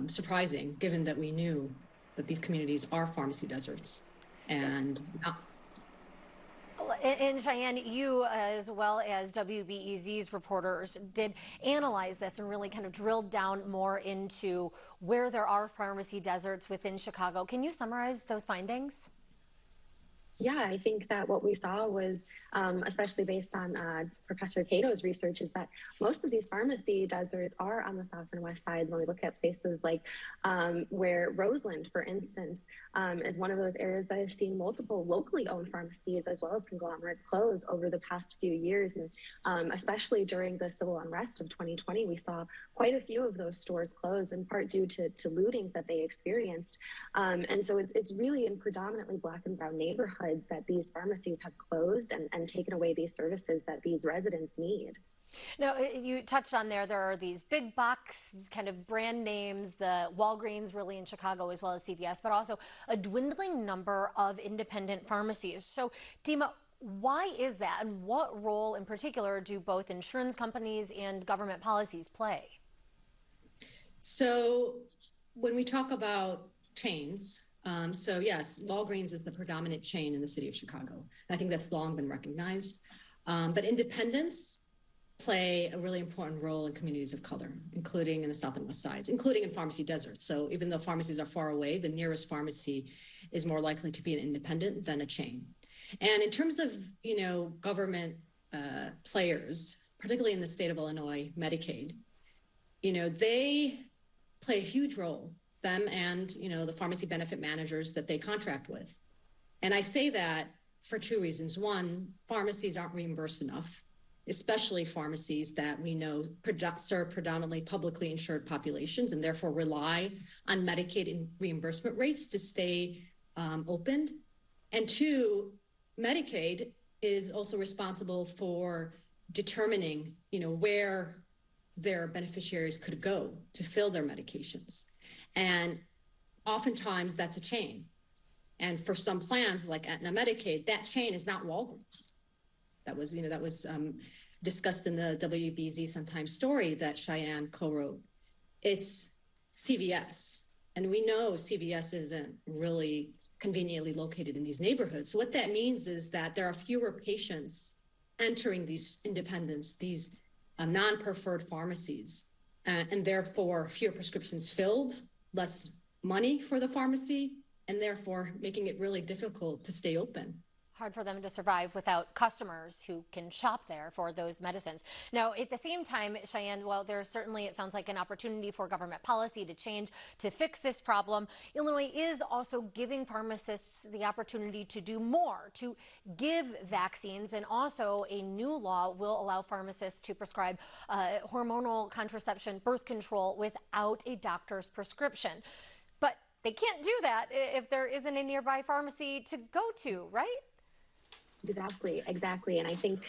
surprising, given that we knew that these communities are pharmacy deserts. And Cheyenne, you, as well as WBEZ's reporters, did analyze this and really kind of drilled down more into where there are pharmacy deserts within Chicago. Can you summarize those findings? Yeah, I think that what we saw was, especially based on Professor Cato's research, is that most of these pharmacy deserts are on the south and west sides. When we look at places like where Roseland, for instance, is one of those areas that has seen multiple locally owned pharmacies as well as conglomerates close over the past few years. And especially during the civil unrest of 2020, we saw quite a few of those stores close, in part due to lootings that they experienced. And so it's really in predominantly Black and brown neighborhoods that these pharmacies have closed and taken away these services that these residents need. Now, you touched on there are these big box kind of brand names, the Walgreens really in Chicago as well as CVS, but also a dwindling number of independent pharmacies. So, Dima, why is that, and what role in particular do both insurance companies and government policies play? So when we talk about chains, so yes, Walgreens is the predominant chain in the city of Chicago. And I think that's long been recognized. But independents play a really important role in communities of color, including in the south and west sides, including in pharmacy deserts. So even though pharmacies are far away, the nearest pharmacy is more likely to be an independent than a chain. And in terms of, government players, particularly in the state of Illinois, Medicaid, they play a huge role, them and, the pharmacy benefit managers that they contract with. And I say that for two reasons. One, pharmacies aren't reimbursed enough, especially pharmacies that we know serve predominantly publicly insured populations and therefore rely on Medicaid reimbursement rates to stay open. And two, Medicaid is also responsible for determining, where their beneficiaries could go to fill their medications. And oftentimes that's a chain. And for some plans like Aetna Medicaid, that chain is not Walgreens. That was discussed in the WBZ Sun-Times story that Cheyenne co-wrote. It's CVS. And we know CVS isn't really conveniently located in these neighborhoods. So what that means is that there are fewer patients entering these independents, these non-preferred pharmacies, and therefore fewer prescriptions filled, less money for the pharmacy, and therefore making it really difficult to stay open. Hard for them to survive without customers who can shop there for those medicines. Now, at the same time, Cheyenne, well, there's certainly, it sounds like, an opportunity for government policy to change, to fix this problem. Illinois is also giving pharmacists the opportunity to do more, to give vaccines, and also a new law will allow pharmacists to prescribe hormonal contraception, birth control, without a doctor's prescription. But they can't do that if there isn't a nearby pharmacy to go to, right? Exactly. And I think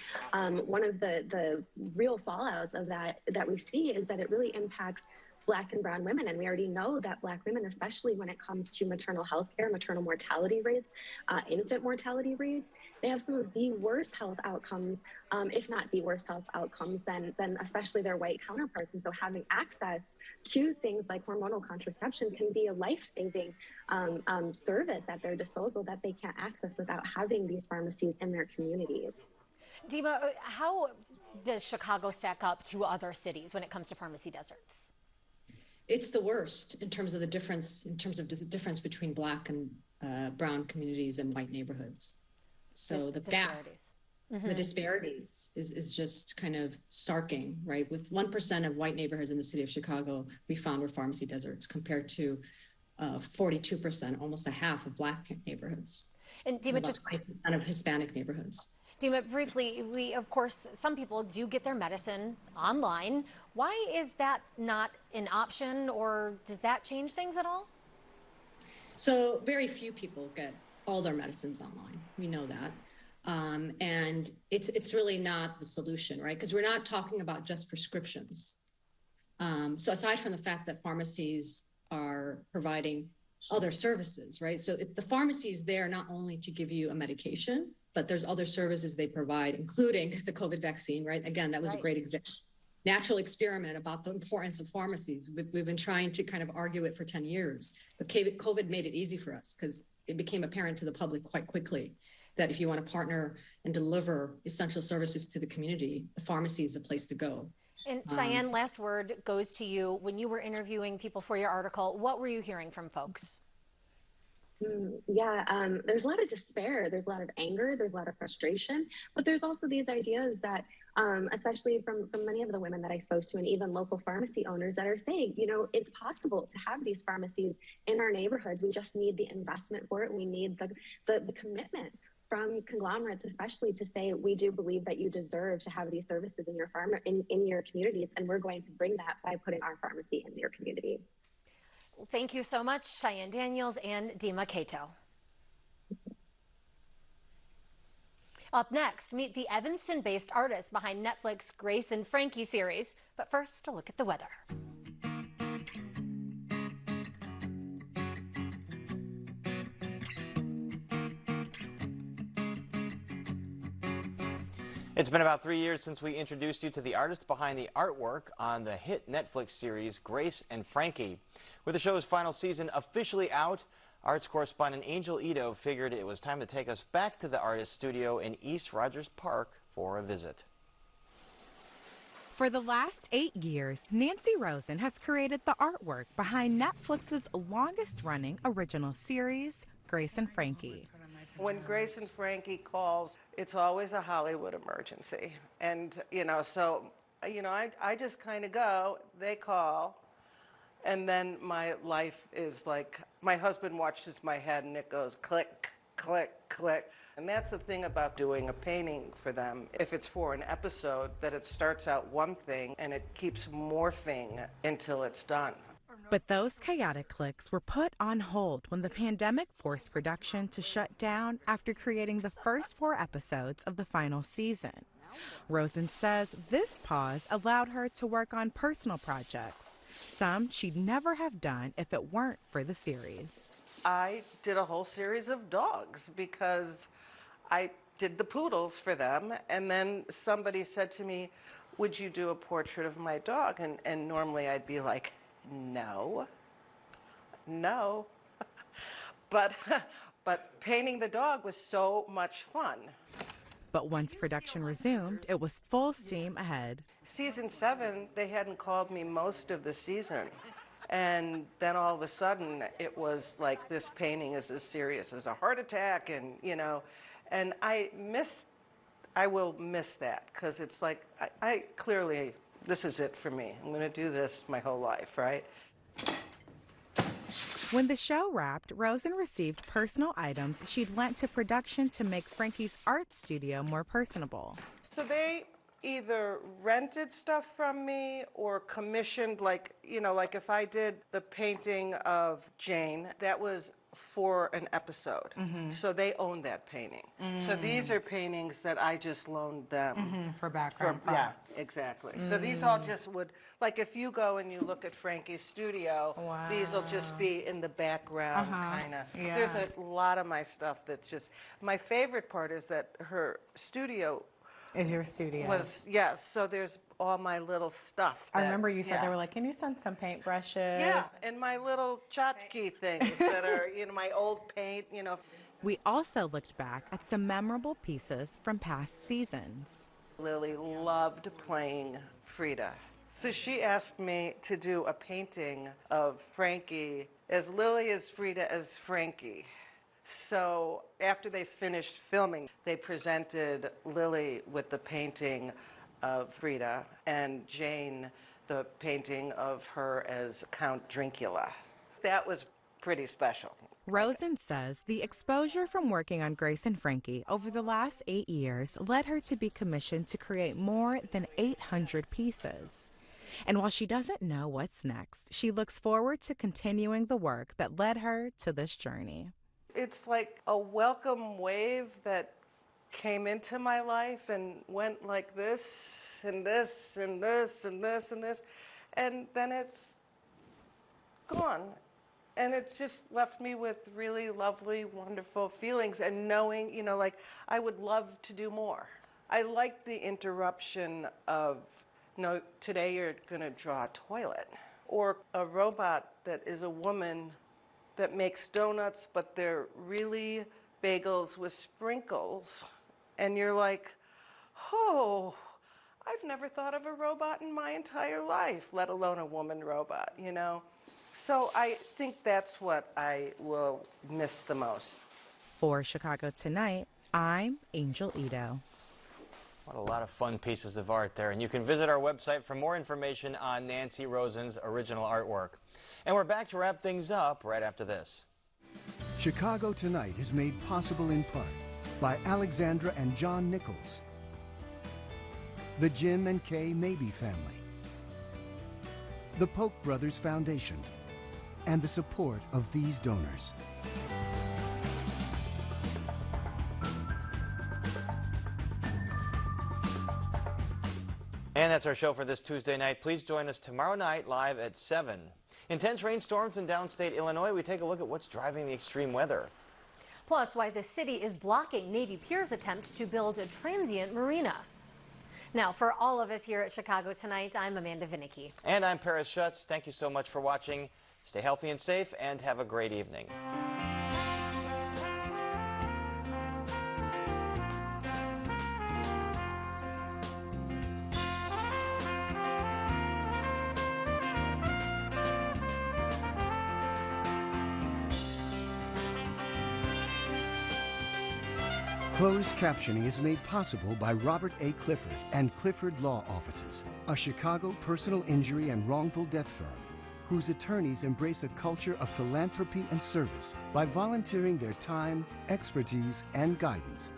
one of the real fallouts of that we see is that it really impacts Black and brown women. And we already know that Black women, especially when it comes to maternal health care, maternal mortality rates, infant mortality rates, they have some of the worst health outcomes, if not the worst health outcomes than especially their white counterparts. And so having access to things like hormonal contraception can be a life-saving service at their disposal that they can't access without having these pharmacies in their communities. Dima, how does Chicago stack up to other cities when it comes to pharmacy deserts? It's the worst in terms of the difference between Black and brown communities and white neighborhoods. So the disparities. The disparities is just kind of starking, right? With 1% of white neighborhoods in the city of Chicago, we found were pharmacy deserts compared to 42%, almost a half of Black neighborhoods. And Dima, just 5% of Hispanic neighborhoods. Dima, briefly, of course, some people do get their medicine online. Why is that not an option, or does that change things at all? So very few people get all their medicines online. We know that. And it's really not the solution, right? Because we're not talking about just prescriptions. So aside from the fact that pharmacies are providing other services, right? So the pharmacy is there not only to give you a medication, but there's other services they provide, including the COVID vaccine, right? Again, that was a great natural experiment about the importance of pharmacies. We've been trying to kind of argue it for 10 years, but COVID made it easy for us because it became apparent to the public quite quickly that if you want to partner and deliver essential services to the community, the pharmacy is the place to go. And Cheyenne, last word goes to you. When you were interviewing people for your article, what were you hearing from folks? There's a lot of despair, there's a lot of anger, there's a lot of frustration, but there's also these ideas that, especially from many of the women that I spoke to and even local pharmacy owners that are saying, you know, it's possible to have these pharmacies in our neighborhoods. We just need the investment for it. We need the commitment from conglomerates, especially to say, we do believe that you deserve to have these services in your in your communities, and we're going to bring that by putting our pharmacy in your community. Well, thank you so much, Cheyenne Daniels and Dima Cato. Up next, meet the Evanston-based artist behind Netflix Grace and Frankie series. But first, a look at the weather. It's been about 3 years since we introduced you to the artist behind the artwork on the hit Netflix series Grace and Frankie. With the show's final season officially out, arts correspondent Angel Ito figured it was time to take us back to the artist's studio in East Rogers Park for a visit. For the last 8 years, Nancy Rosen has created the artwork behind Netflix's longest-running original series, Grace and Frankie. When Grace and Frankie calls, it's always a Hollywood emergency. And, I just kind of go, they call, and then my life is like, my husband watches my head and it goes click, click, click. And that's the thing about doing a painting for them. If it's for an episode, that it starts out one thing and it keeps morphing until it's done. But those chaotic clicks were put on hold when the pandemic forced production to shut down after creating the first 4 episodes of the final season. Rosen says this pause allowed her to work on personal projects, some she'd never have done if it weren't for the series. I did a whole series of dogs because I did the poodles for them, and then somebody said to me, would you do a portrait of my dog? And normally I'd be like, no. But painting the dog was so much fun. But once production resumed, it was full steam ahead. Season 7, they hadn't called me most of the season. And then all of a sudden, it was like, this painting is as serious as a heart attack, and I will miss that, because it's like, I clearly, this is it for me. I'm going to do this my whole life, right? When the show wrapped, Rosen received personal items she'd lent to production to make Frankie's art studio more personable. So they either rented stuff from me or commissioned, like if I did the painting of Jane, that was for an episode. Mm-hmm. So they owned that painting. Mm. So these are paintings that I just loaned them. For background props. Yeah, exactly. So these all just would, like if you go and you look at Frankie's studio, these will just be in the background, kind of. Yeah. There's a lot of my stuff that's just, my favorite part is that her studio is your studio. Yes, so there's all my little stuff. I remember you said they were like, can you send some paintbrushes? Yeah, and my little tchotchke things that are, my old paint, We also looked back at some memorable pieces from past seasons. Lily loved playing Frida. So she asked me to do a painting of Frankie as Lily as Frida as Frankie. So after they finished filming, they presented Lily with the painting of Frida and Jane the painting of her as Count Drincula. That was pretty special. Rosen says the exposure from working on Grace and Frankie over the last 8 years led her to be commissioned to create more than 800 pieces. And while she doesn't know what's next, she looks forward to continuing the work that led her to this journey. It's like a welcome wave that came into my life and went like this and this and this and this and this, and then it's gone. And it's just left me with really lovely, wonderful feelings and knowing, you know, like I would love to do more. I like the interruption of, no, today you're going to draw a toilet, or a robot that is a woman that makes donuts, but they're really bagels with sprinkles. And you're like, oh, I've never thought of a robot in my entire life, let alone a woman robot, you know? So I think that's what I will miss the most. For Chicago Tonight, I'm Angel Ito. What a lot of fun pieces of art there. And you can visit our website for more information on Nancy Rosen's original artwork. And we're back to wrap things up right after this. Chicago Tonight is made possible in part by Alexandra and John Nichols, the Jim and Kay Mabey family, the Polk Brothers Foundation, and the support of these donors. And that's our show for this Tuesday night. Please join us tomorrow night live at 7. Intense rainstorms in downstate Illinois. We take a look at what's driving the extreme weather. Plus, why the city is blocking Navy Pier's attempt to build a transient marina. Now, for all of us here at Chicago Tonight, I'm Amanda Vinicki. And I'm Paris Schutz. Thank you so much for watching. Stay healthy and safe, and have a great evening. Closed captioning is made possible by Robert A. Clifford and Clifford Law Offices, a Chicago personal injury and wrongful death firm whose attorneys embrace a culture of philanthropy and service by volunteering their time, expertise, and guidance